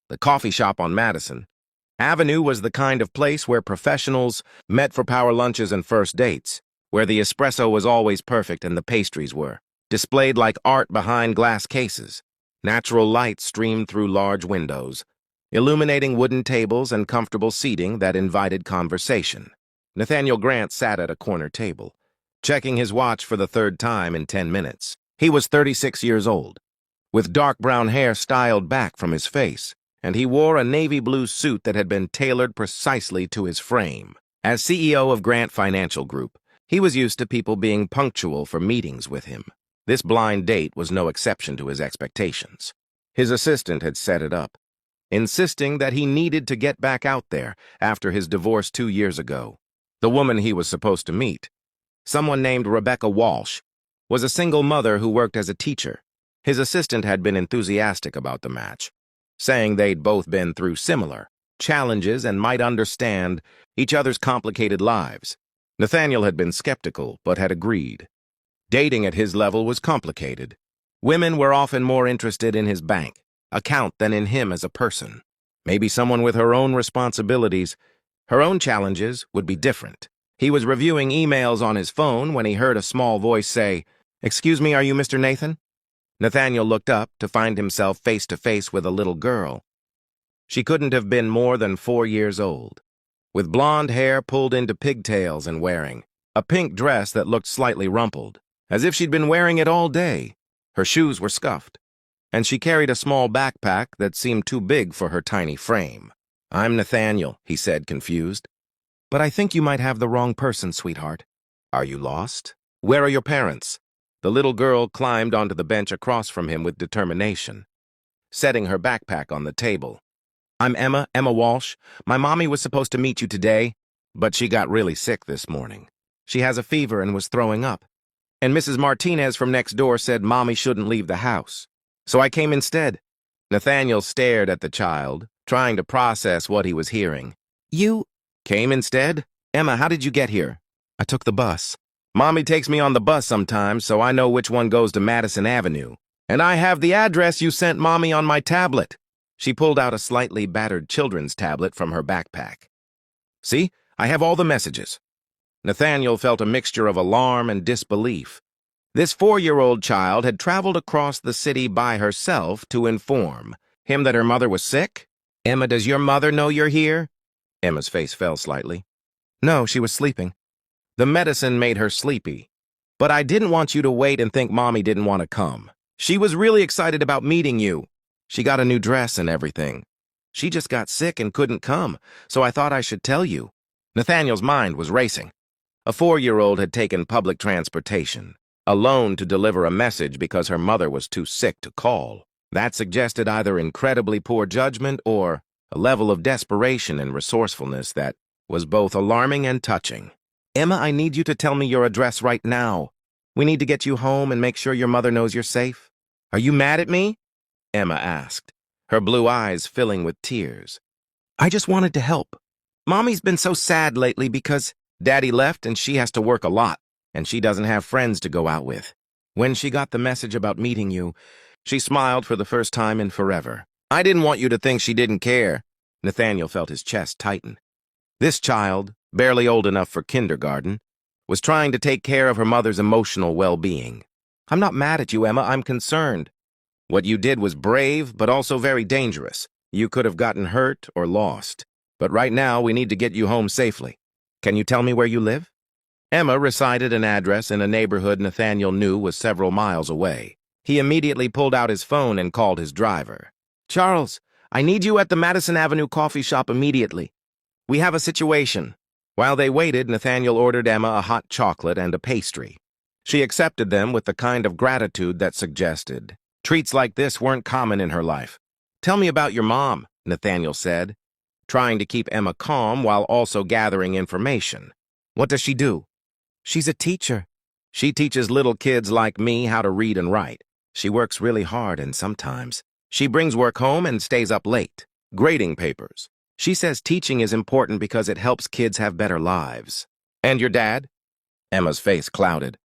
the coffee shop on Madison Avenue was the kind of place where professionals met for power lunches and first dates, where the espresso was always perfect and the pastries were displayed like art behind glass cases. Natural light streamed through large windows, illuminating wooden tables and comfortable seating that invited conversation. Nathaniel Grant sat at a corner table, checking his watch for the third time in 10 minutes. He was 36 years old, with dark brown hair styled back from his face, and he wore a navy blue suit that had been tailored precisely to his frame. As CEO of Grant Financial Group, he was used to people being punctual for meetings with him. This blind date was no exception to his expectations. His assistant had set it up, insisting that he needed to get back out there after his divorce 2 years ago. The woman he was supposed to meet, someone named Rebecca Walsh, was a single mother who worked as a teacher. His assistant had been enthusiastic about the match, saying they'd both been through similar challenges and might understand each other's complicated lives. Nathaniel had been skeptical, but had agreed. Dating at his level was complicated. Women were often more interested in his bank account than in him as a person. Maybe someone with her own responsibilities, her own challenges, would be different. He was reviewing emails on his phone when he heard a small voice say, "Excuse me, are you Mr. Nathan?" Nathaniel looked up to find himself face to face with a little girl. She couldn't have been more than 4 years old, with blonde hair pulled into pigtails and wearing a pink dress that looked slightly rumpled, as if she'd been wearing it all day. Her shoes were scuffed, and she carried a small backpack that seemed too big for her tiny frame. "I'm Nathaniel," he said, confused. "But I think you might have the wrong person, sweetheart. Are you lost? Where are your parents?" The little girl climbed onto the bench across from him with determination, setting her backpack on the table. "I'm Emma Walsh. My mommy was supposed to meet you today, but she got really sick this morning. She has a fever and was throwing up. And Mrs. Martinez from next door said mommy shouldn't leave the house. So I came instead." Nathaniel stared at the child, trying to process what he was hearing. "You came instead? Emma, how did you get here?" "I took the bus. Mommy takes me on the bus sometimes, so I know which one goes to Madison Avenue. And I have the address you sent Mommy on my tablet." She pulled out a slightly battered children's tablet from her backpack. "See, I have all the messages." Nathaniel felt a mixture of alarm and disbelief. This 4-year-old child had traveled across the city by herself to inform him that her mother was sick? "Emma, does your mother know you're here?" Emma's face fell slightly. "No, she was sleeping. The medicine made her sleepy. But I didn't want you to wait and think Mommy didn't want to come. She was really excited about meeting you. She got a new dress and everything. She just got sick and couldn't come, so I thought I should tell you." Nathaniel's mind was racing. A 4-year-old had taken public transportation, alone to deliver a message because her mother was too sick to call. That suggested either incredibly poor judgment or a level of desperation and resourcefulness that was both alarming and touching. "Emma, I need you to tell me your address right now. We need to get you home and make sure your mother knows you're safe." "Are you mad at me?" Emma asked, her blue eyes filling with tears. "I just wanted to help. Mommy's been so sad lately because Daddy left and she has to work a lot, and she doesn't have friends to go out with." When she got the message about meeting you, she smiled for the first time in forever. "I didn't want you to think she didn't care." Nathaniel felt his chest tighten. This child, barely old enough for kindergarten, was trying to take care of her mother's emotional well-being. "I'm not mad at you, Emma. I'm concerned. What you did was brave, but also very dangerous. You could have gotten hurt or lost. But right now, we need to get you home safely. Can you tell me where you live?" Emma recited an address in a neighborhood Nathaniel knew was several miles away. He immediately pulled out his phone and called his driver. "Charles, I need you at the Madison Avenue coffee shop immediately. We have a situation." While they waited, Nathaniel ordered Emma a hot chocolate and a pastry. She accepted them with the kind of gratitude that suggested treats like this weren't common in her life. "Tell me about your mom," Nathaniel said, trying to keep Emma calm while also gathering information. "What does she do?" "She's a teacher. She teaches little kids like me how to read and write. She works really hard and sometimes she brings work home and stays up late, grading papers. She says teaching is important because it helps kids have better lives." "And your dad?" Emma's face clouded.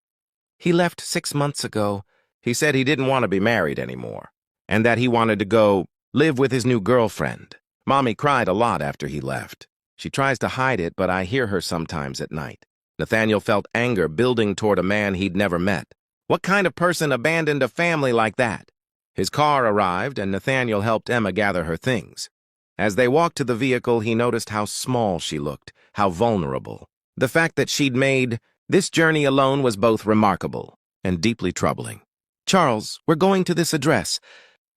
"He left 6 months ago. He said he didn't want to be married anymore, and that he wanted to go live with his new girlfriend. Mommy cried a lot after he left. She tries to hide it, but I hear her sometimes at night. Nathaniel felt anger building toward a man he'd never met. What kind of person abandoned a family like that? His car arrived, and Nathaniel helped Emma gather her things. As they walked to the vehicle, he noticed how small she looked, how vulnerable. The fact that she'd made this journey alone was both remarkable and deeply troubling. "Charles, we're going to this address,"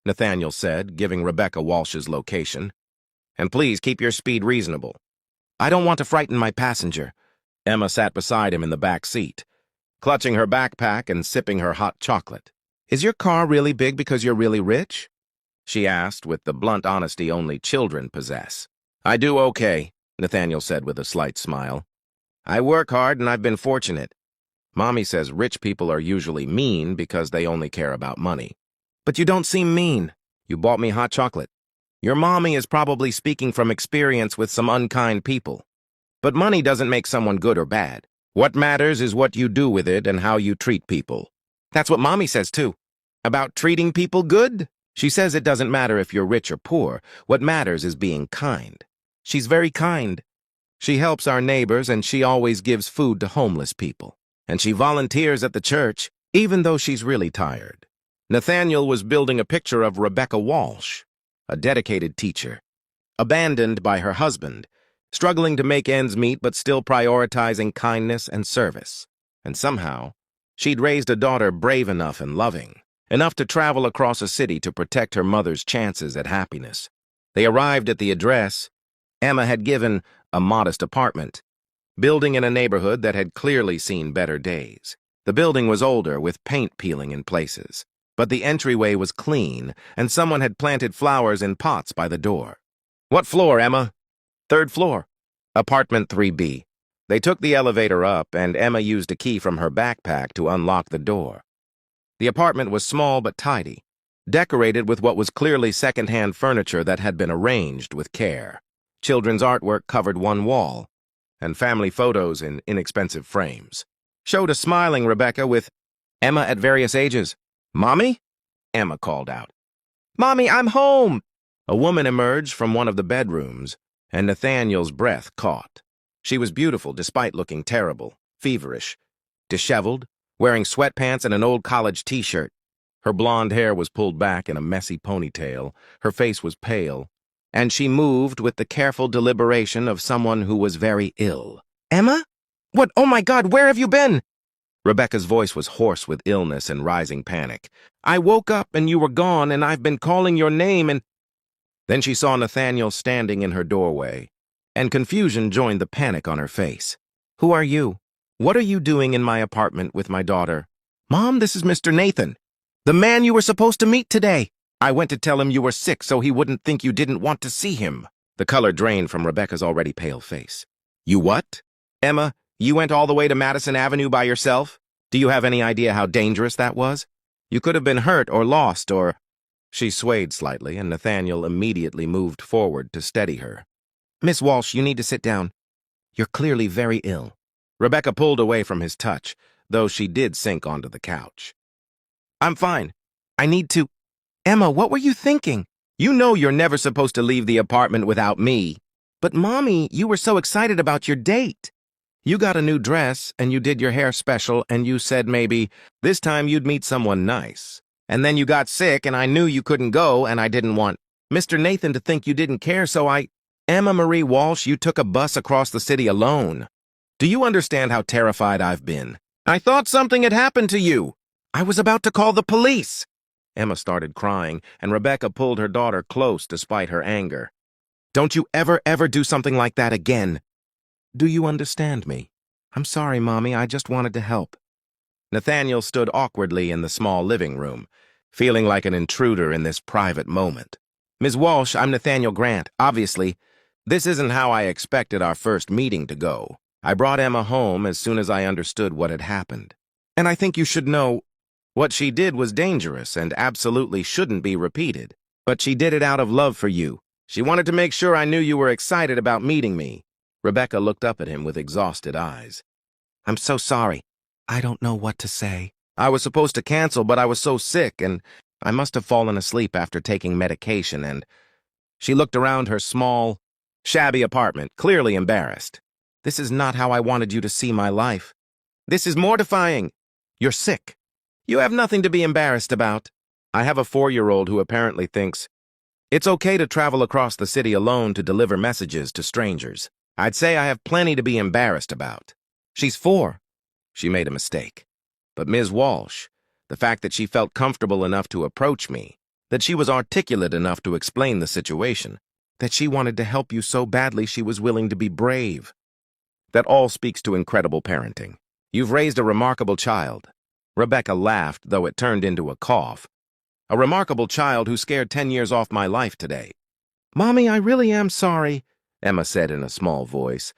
Nathaniel said, giving Rebecca Walsh's location. "And please keep your speed reasonable. I don't want to frighten my passenger." Emma sat beside him in the back seat, clutching her backpack and sipping her hot chocolate. "Is your car really big because you're really rich?" she asked with the blunt honesty only children possess. "I do okay," Nathaniel said with a slight smile. "I work hard and I've been fortunate. Mommy says rich people are usually mean because they only care about money." "But you don't seem mean. You bought me hot chocolate." "Your mommy is probably speaking from experience with some unkind people. But money doesn't make someone good or bad. What matters is what you do with it and how you treat people." "That's what Mommy says, too." "About treating people good?" "She says it doesn't matter if you're rich or poor. What matters is being kind." "She's very kind. She helps our neighbors, and she always gives food to homeless people. And she volunteers at the church, even though she's really tired." Nathaniel was building a picture of Rebecca Walsh, a dedicated teacher, abandoned by her husband, struggling to make ends meet but still prioritizing kindness and service. And somehow, she'd raised a daughter brave enough and loving, enough to travel across a city to protect her mother's chances at happiness. They arrived at the address Emma had given, a modest apartment, building in a neighborhood that had clearly seen better days. The building was older, with paint peeling in places, but the entryway was clean, and someone had planted flowers in pots by the door. "What floor, Emma?" "Third floor. Apartment 3B. They took the elevator up, and Emma used a key from her backpack to unlock the door. The apartment was small but tidy, decorated with what was clearly second-hand furniture that had been arranged with care. Children's artwork covered one wall, and family photos in inexpensive frames showed a smiling Rebecca with Emma at various ages. "Mommy?" Emma called out. "Mommy, I'm home!" A woman emerged from one of the bedrooms, and Nathaniel's breath caught. She was beautiful despite looking terrible, feverish, disheveled, wearing sweatpants and an old college t-shirt. Her blonde hair was pulled back in a messy ponytail, her face was pale, and she moved with the careful deliberation of someone who was very ill. "Emma? What? Oh my God, where have you been?" Rebecca's voice was hoarse with illness and rising panic. "I woke up and you were gone, and I've been calling your name and—" Then she saw Nathaniel standing in her doorway, and confusion joined the panic on her face. "Who are you? What are you doing in my apartment with my daughter?" "Mom, this is Mr. Nathan, the man you were supposed to meet today. I went to tell him you were sick so he wouldn't think you didn't want to see him." The color drained from Rebecca's already pale face. "You what? Emma, you went all the way to Madison Avenue by yourself? Do you have any idea how dangerous that was? You could have been hurt or lost or—" She swayed slightly, and Nathaniel immediately moved forward to steady her. "Miss Walsh, you need to sit down. You're clearly very ill." Rebecca pulled away from his touch, though she did sink onto the couch. "I'm fine. I need to—" "Emma, what were you thinking? You know you're never supposed to leave the apartment without me." "But, Mommy, you were so excited about your date. You got a new dress, and you did your hair special, and you said maybe this time you'd meet someone nice. And then you got sick, and I knew you couldn't go, and I didn't want Mr. Nathan to think you didn't care, so I—" "Emma Marie Walsh, you took a bus across the city alone. Do you understand how terrified I've been? I thought something had happened to you. I was about to call the police." Emma started crying, and Rebecca pulled her daughter close despite her anger. "Don't you ever do something like that again." "Do you understand me?" "I'm sorry, Mommy, I just wanted to help." Nathaniel stood awkwardly in the small living room, feeling like an intruder in this private moment. "Ms. Walsh, I'm Nathaniel Grant. Obviously, this isn't how I expected our first meeting to go. I brought Emma home as soon as I understood what had happened. And I think you should know what she did was dangerous and absolutely shouldn't be repeated. But she did it out of love for you. She wanted to make sure I knew you were excited about meeting me." Rebecca looked up at him with exhausted eyes. "I'm so sorry. I don't know what to say. I was supposed to cancel, but I was so sick, and I must have fallen asleep after taking medication and she looked around her small, shabby apartment, clearly embarrassed. This is not how I wanted you to see my life. This is mortifying. You're sick. You have nothing to be embarrassed about. I have a 4-year-old who apparently thinks it's okay to travel across the city alone to deliver messages to strangers. I'd say I have plenty to be embarrassed about. She's 4. She made a mistake. But Ms. Walsh, the fact that she felt comfortable enough to approach me, that she was articulate enough to explain the situation, that she wanted to help you so badly she was willing to be brave. That all speaks to incredible parenting. You've raised a remarkable child. Rebecca laughed, though it turned into a cough. A remarkable child who scared 10 years off my life today. Mommy, I really am sorry, Emma said in a small voice.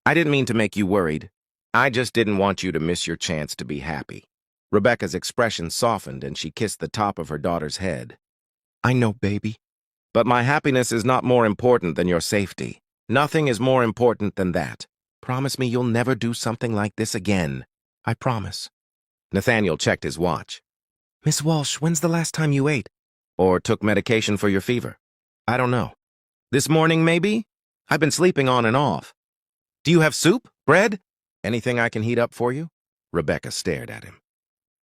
I didn't mean to make you worried. I just didn't want you to miss your chance to be happy. Rebecca's expression softened and she kissed the top of her daughter's head. I know, baby. But my happiness is not more important than your safety. Nothing is more important than that. Promise me you'll never do something like this again. I promise. Nathaniel checked his watch. Miss Walsh, when's the last time you ate? Or took medication for your fever? I don't know. This morning, maybe? I've been sleeping on and off. Do you have soup? Bread? Anything I can heat up for you? Rebecca stared at him.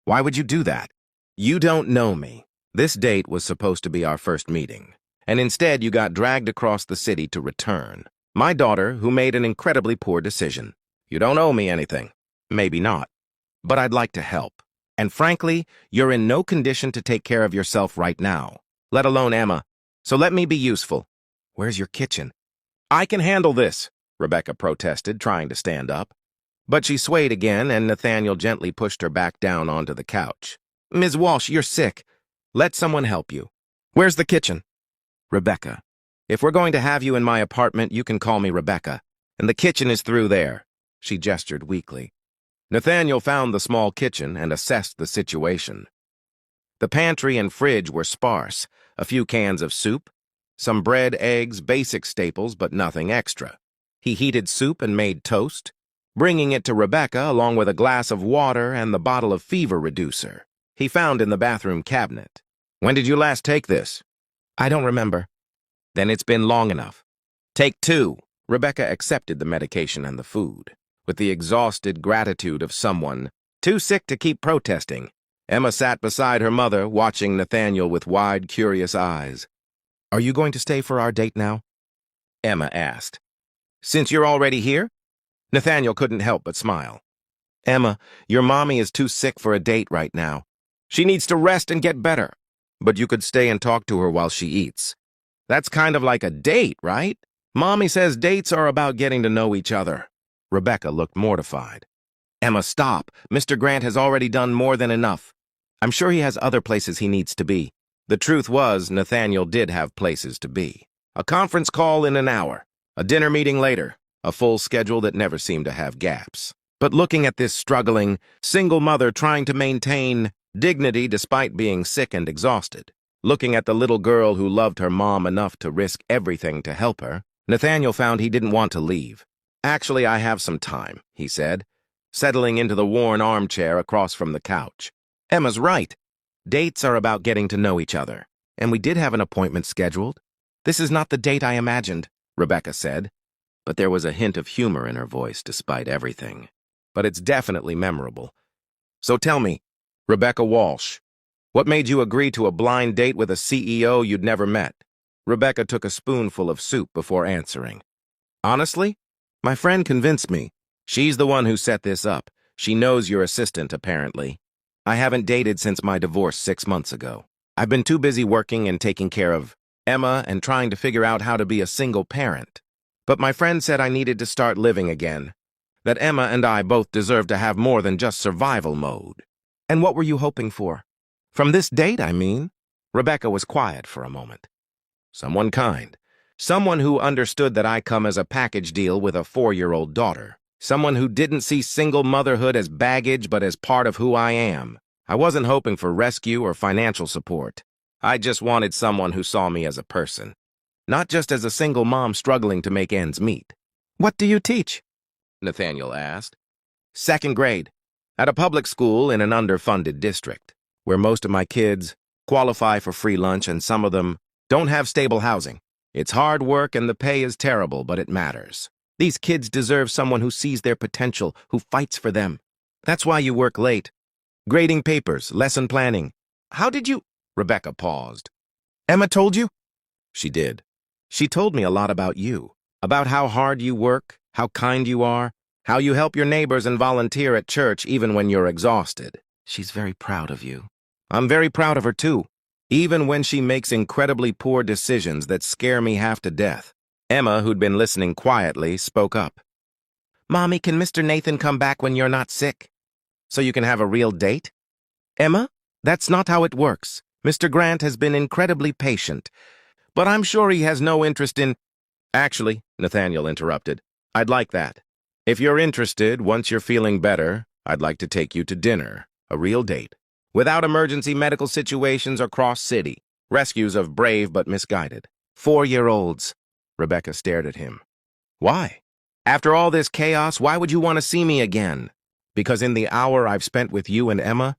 Why would you do that? You don't know me. This date was supposed to be our first meeting, and instead you got dragged across the city to return. My daughter, who made an incredibly poor decision. You don't owe me anything. Maybe not. But I'd like to help. And frankly, you're in no condition to take care of yourself right now, let alone Emma. So let me be useful. Where's your kitchen? I can handle this, Rebecca protested, trying to stand up. But she swayed again, and Nathaniel gently pushed her back down onto the couch. Ms. Walsh, you're sick. Let someone help you. Where's the kitchen? Rebecca. If we're going to have you in my apartment, you can call me Rebecca. And the kitchen is through there. She gestured weakly. Nathaniel found the small kitchen and assessed the situation. The pantry and fridge were sparse. A few cans of soup, some bread, eggs, basic staples, but nothing extra. He heated soup and made toast, bringing it to Rebecca along with a glass of water and the bottle of fever reducer he found in the bathroom cabinet. When did you last take this? I don't remember. Then it's been long enough. Take 2. Rebecca accepted the medication and the food, with the exhausted gratitude of someone too sick to keep protesting. Emma sat beside her mother, watching Nathaniel with wide, curious eyes. Are you going to stay for our date now? Emma asked. Since you're already here? Nathaniel couldn't help but smile. Emma, your mommy is too sick for a date right now. She needs to rest and get better. But you could stay and talk to her while she eats. That's kind of like a date, right? Mommy says dates are about getting to know each other. Rebecca looked mortified. Emma, stop. Mr. Grant has already done more than enough. I'm sure he has other places he needs to be. The truth was, Nathaniel did have places to be. A conference call in an hour, a dinner meeting later, a full schedule that never seemed to have gaps. But looking at this struggling, single mother trying to maintain dignity despite being sick and exhausted, looking at the little girl who loved her mom enough to risk everything to help her, Nathaniel found he didn't want to leave. Actually, I have some time, he said, settling into the worn armchair across from the couch. Emma's right. Dates are about getting to know each other. And we did have an appointment scheduled. This is not the date I imagined, Rebecca said. But there was a hint of humor in her voice despite everything. But it's definitely memorable. So tell me, Rebecca Walsh, what made you agree to a blind date with a CEO you'd never met? Rebecca took a spoonful of soup before answering. Honestly, my friend convinced me. She's the one who set this up. She knows your assistant, apparently. I haven't dated since my divorce 6 months ago. I've been too busy working and taking care of Emma and trying to figure out how to be a single parent. But my friend said I needed to start living again, that Emma and I both deserve to have more than just survival mode. And what were you hoping for? From this date, I mean? Rebecca was quiet for a moment. Someone kind. Someone who understood that I come as a package deal with a 4-year-old daughter. Someone who didn't see single motherhood as baggage but as part of who I am. I wasn't hoping for rescue or financial support. I just wanted someone who saw me as a person, not just as a single mom struggling to make ends meet. What do you teach? Nathaniel asked. 2nd grade, at a public school in an underfunded district, where most of my kids qualify for free lunch, and some of them don't have stable housing. It's hard work and the pay is terrible, but it matters. These kids deserve someone who sees their potential, who fights for them. That's why you work late. Grading papers, lesson planning. How did you? Rebecca paused. Emma told you? She did. She told me a lot about you, about how hard you work, how kind you are, how you help your neighbors and volunteer at church even when you're exhausted. She's very proud of you. I'm very proud of her too, even when she makes incredibly poor decisions that scare me half to death. Emma, who'd been listening quietly, spoke up. Mommy, can Mr. Nathan come back when you're not sick? So you can have a real date? Emma, that's not how it works. Mr. Grant has been incredibly patient, but I'm sure he has no interest in— Actually, Nathaniel interrupted, I'd like that. If you're interested, once you're feeling better, I'd like to take you to dinner, a real date, without emergency medical situations or cross-city, rescues of brave but misguided 4-year-olds. Rebecca stared at him. Why? After all this chaos, why would you want to see me again? Because in the hour I've spent with you and Emma,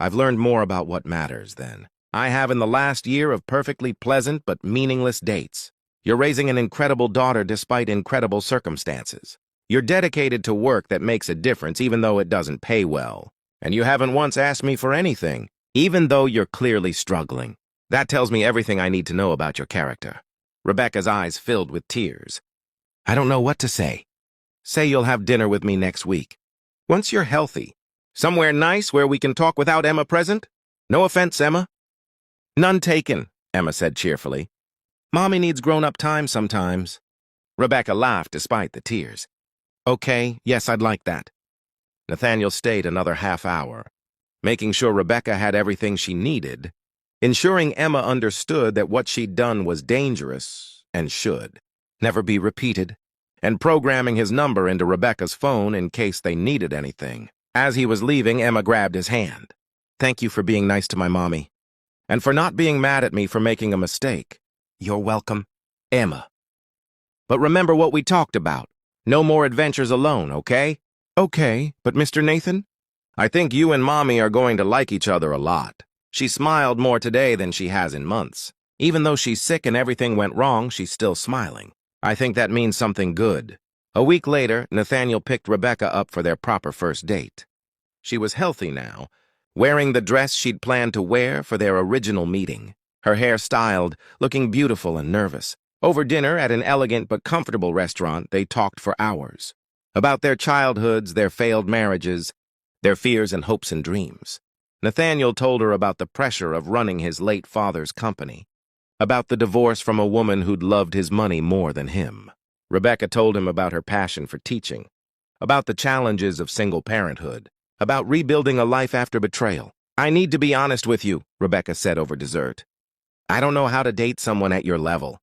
I've learned more about what matters than I have in the last year of perfectly pleasant but meaningless dates. You're raising an incredible daughter despite incredible circumstances. You're dedicated to work that makes a difference even though it doesn't pay well. And you haven't once asked me for anything, even though you're clearly struggling. That tells me everything I need to know about your character. Rebecca's eyes filled with tears. I don't know what to say. Say you'll have dinner with me next week. Once you're healthy. Somewhere nice where we can talk without Emma present? No offense, Emma. None taken, Emma said cheerfully. Mommy needs grown-up time sometimes. Rebecca laughed despite the tears. Okay, yes, I'd like that. Nathaniel stayed another half hour, making sure Rebecca had everything she needed, ensuring Emma understood that what she'd done was dangerous and should never be repeated, and programming his number into Rebecca's phone in case they needed anything. As he was leaving, Emma grabbed his hand. Thank you for being nice to my mommy, and for not being mad at me for making a mistake. You're welcome, Emma. But remember what we talked about. No more adventures alone, okay? Okay, but Mr. Nathan? I think you and Mommy are going to like each other a lot. She smiled more today than she has in months. Even though she's sick and everything went wrong, she's still smiling. I think that means something good. A week later, Nathaniel picked Rebecca up for their proper first date. She was healthy now, wearing the dress she'd planned to wear for their original meeting. Her hair styled, looking beautiful and nervous. Over dinner at an elegant but comfortable restaurant, they talked for hours. About their childhoods, their failed marriages, their fears and hopes and dreams. Nathaniel told her about the pressure of running his late father's company, about the divorce from a woman who'd loved his money more than him. Rebecca told him about her passion for teaching, about the challenges of single parenthood, about rebuilding a life after betrayal. I need to be honest with you, Rebecca said over dessert. I don't know how to date someone at your level.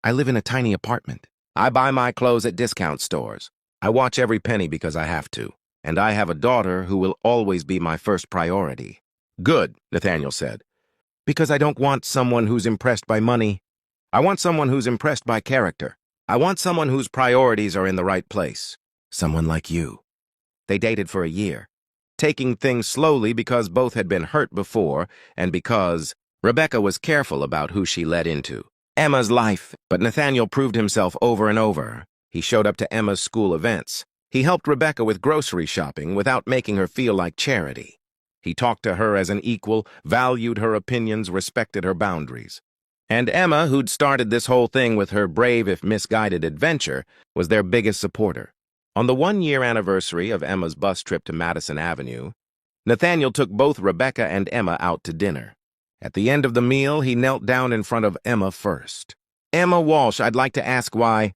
I live in a tiny apartment. I buy my clothes at discount stores. I watch every penny because I have to. And I have a daughter who will always be my first priority. Good, Nathaniel said. Because I don't want someone who's impressed by money. I want someone who's impressed by character. I want someone whose priorities are in the right place. Someone like you. They dated for a year, taking things slowly because both had been hurt before and because Rebecca was careful about who she let into Emma's life. But Nathaniel proved himself over and over. He showed up to Emma's school events. He helped Rebecca with grocery shopping without making her feel like charity. He talked to her as an equal, valued her opinions, respected her boundaries. And Emma, who'd started this whole thing with her brave if misguided adventure, was their biggest supporter. On the 1-year anniversary of Emma's bus trip to Madison Avenue, Nathaniel took both Rebecca and Emma out to dinner. At the end of the meal, he knelt down in front of Emma first. Emma Walsh, I'd like to ask why